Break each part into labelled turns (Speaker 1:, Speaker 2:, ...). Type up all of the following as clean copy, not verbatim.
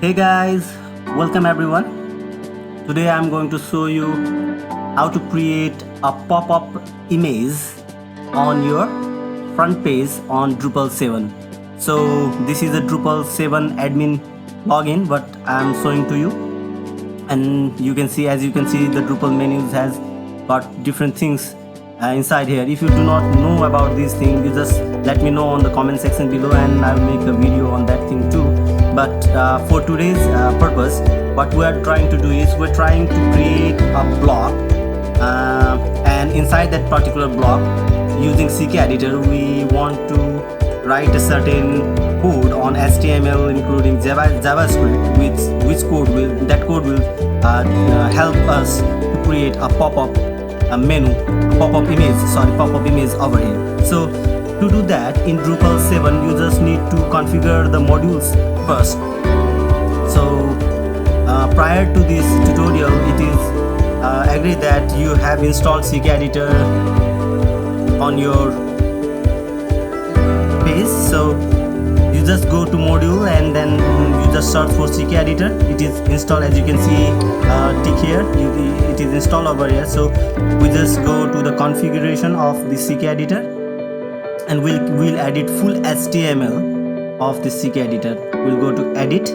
Speaker 1: Hey guys, welcome everyone. Today I'm going to show you how to create a pop-up image on your front page on Drupal 7. So this is a Drupal 7 admin login what I'm showing to you, and as you can see the Drupal menus has got different things inside here. If you do not know about these things, you just let me know on the comment section below and I'll make a video on that thing too. But for today's purpose, what we are trying to do is we're trying to create a block, and inside that particular block, using CK editor, we want to write a certain code on HTML, including JavaScript, which code will help us to create a pop-up pop-up image over here. So to do that in Drupal 7, you just need to configure the modules first. So prior to this tutorial, it is agreed that you have installed CK editor on your page. So you just go to module and then you just search for CK editor. It is installed, as you can see, tick here, it is installed over here. So we just go to the configuration of the CK editor and we'll edit full HTML of the CK editor. We'll go to edit,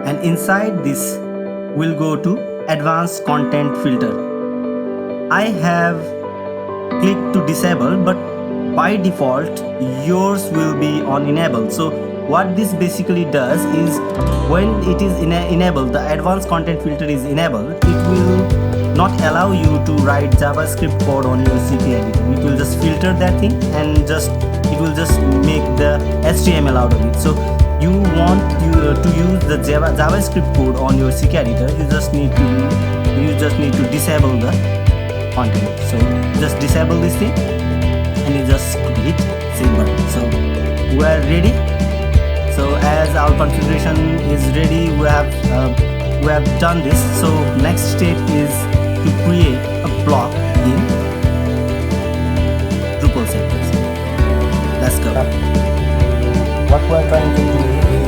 Speaker 1: and inside this we'll go to advanced content filter. I have clicked to disable, but by default yours will be on enable. So what this basically does is, when it is enabled, the advanced content filter is enabled, it will not allow you to write JavaScript code on your CK editor. It will just filter that thing and it will just make the HTML out of it. So you want to use the JavaScript code on your CK editor, you just need to disable the content. So just disable this thing and you just hit save button. So we are ready. So as our configuration is ready, we have done this. So next step is to create a block in Drupal 7. Let's go. What we are trying to do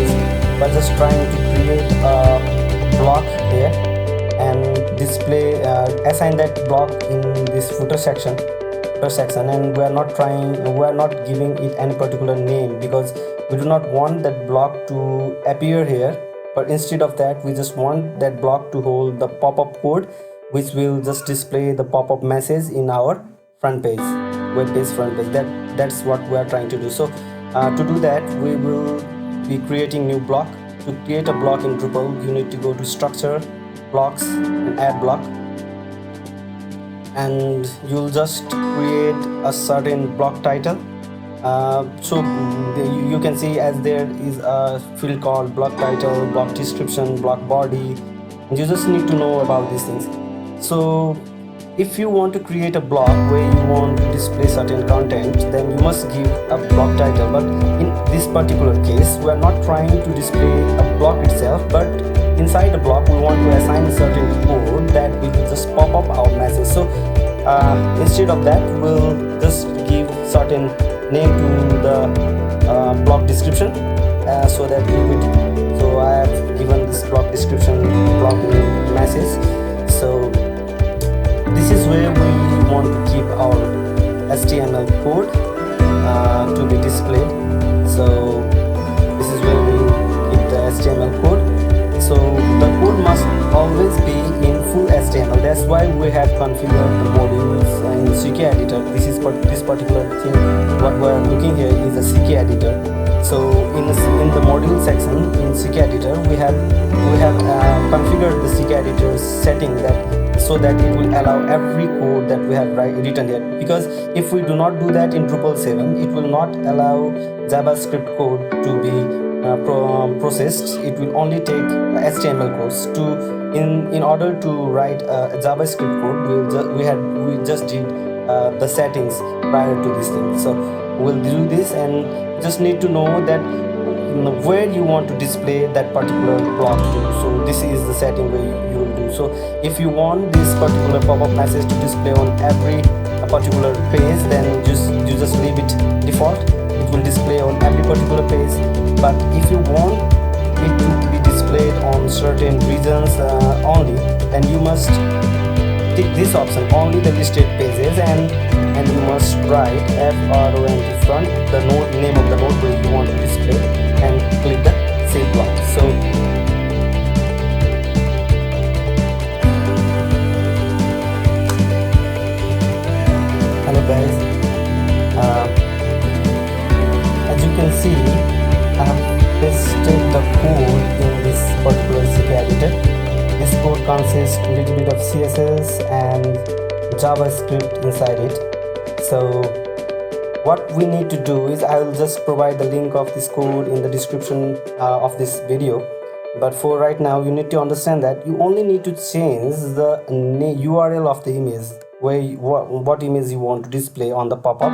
Speaker 1: is we're just trying to create a block here and display, assign that block in this footer section, and we are not giving it any particular name because we do not want that block to appear here, but instead of that we just want that block to hold the pop-up code, which will just display the pop-up message in our front page, web page front page. That's what we are trying to do. So to do that, we will be creating new block. To create a block in Drupal, you need to go to structure, blocks, and add block, and you'll just create a certain block title. So you can see as there is a field called block title, block description, block body, and you just need to know about these things. So if you want to create a block where you want to display certain content, then you must give a block title. But in this particular case, we are not trying to display a block itself, but inside the block we want to assign a certain code that will just pop up our message. So instead of that, we'll just give certain name to the block description, so that so I have given this block description block name message. So this is where we want to keep our HTML code to be displayed. So this is where we keep the HTML code. So the code must always be in full HTML. That's why we have configured the modules in CK editor. This particular thing, what we are looking here is a CK editor. So in the module section in CK editor, we have configured the CK editor setting so that it will allow every code that we have written here. Because if we do not do that in Drupal 7, it will not allow JavaScript code to be processed. It will only take HTML codes. In order to write a JavaScript code, we just did the settings prior to this thing. So we'll do this, and just need to know that where you want to display that particular block to. So this is the setting where you will do. So if you want this particular pop-up message to display on every particular page, then you just leave it default. it will display on every particular page. But if you want it to be displayed on certain regions only, then you must tick this option, only the listed pages, and you must write FRONT front, the name of the node where you want to display, and click the save block. So hello guys, as you can see, I have pasted the code in this particular CK editor. This code consists a little bit of CSS and JavaScript inside it. So what we need to do is, I will just provide the link of this code in the description of this video. But for right now, you need to understand that you only need to change the URL of the image, where what image you want to display on the pop-up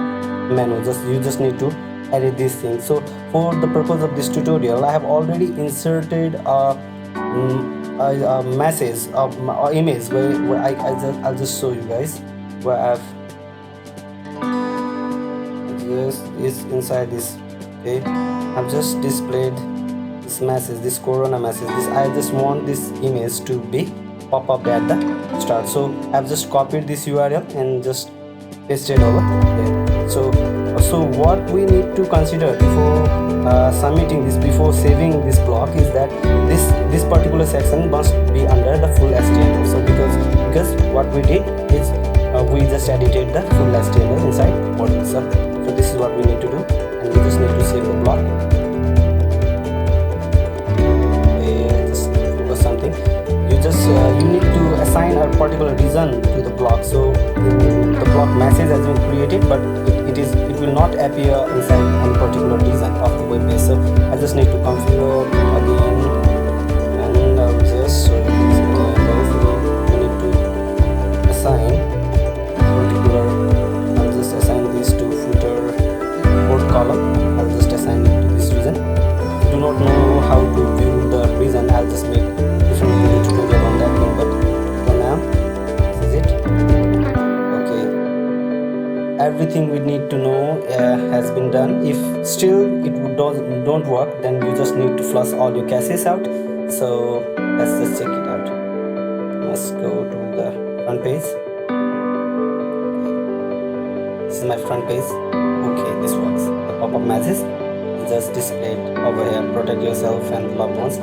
Speaker 1: menu. You just need to edit this thing. So for the purpose of this tutorial, I have already inserted a message of image where I'll just show you guys, where I've just is inside this. Okay, I've just displayed this message, this corona message. I just want this image to be pop up at the start. So I've just copied this URL and just pasted over there. So what we need to consider before submitting this, before saving this block, is that this particular section must be under the full HTML. So because what we did is we just edited the full HTML inside module. So this is what we need to do, and we just need to save the block. Just focus something. You need to assign a particular reason to the block. So the block message has been created, but it will not appear inside any particular reason of the web page. So I just need to configure again, and I'll just show you this. You need to assign particular. I'll just assign this to footer code column. I'll just assign it to this reason. If you do not know how to view the reason, I'll just make different video tutorial on that one. But for now, this is it. Okay, everything we need to know has been done. If still it don't work, then you just need to flush all your caches out. So let's just check it out. Let's go to the front page. This is my front page. Okay, this works. The pop-up message is just displayed over here. Protect yourself and loved ones.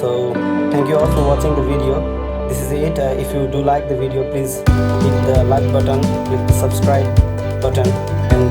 Speaker 1: So thank you all for watching the video. This is it. If you do like the video, please hit the like button, click the subscribe button, and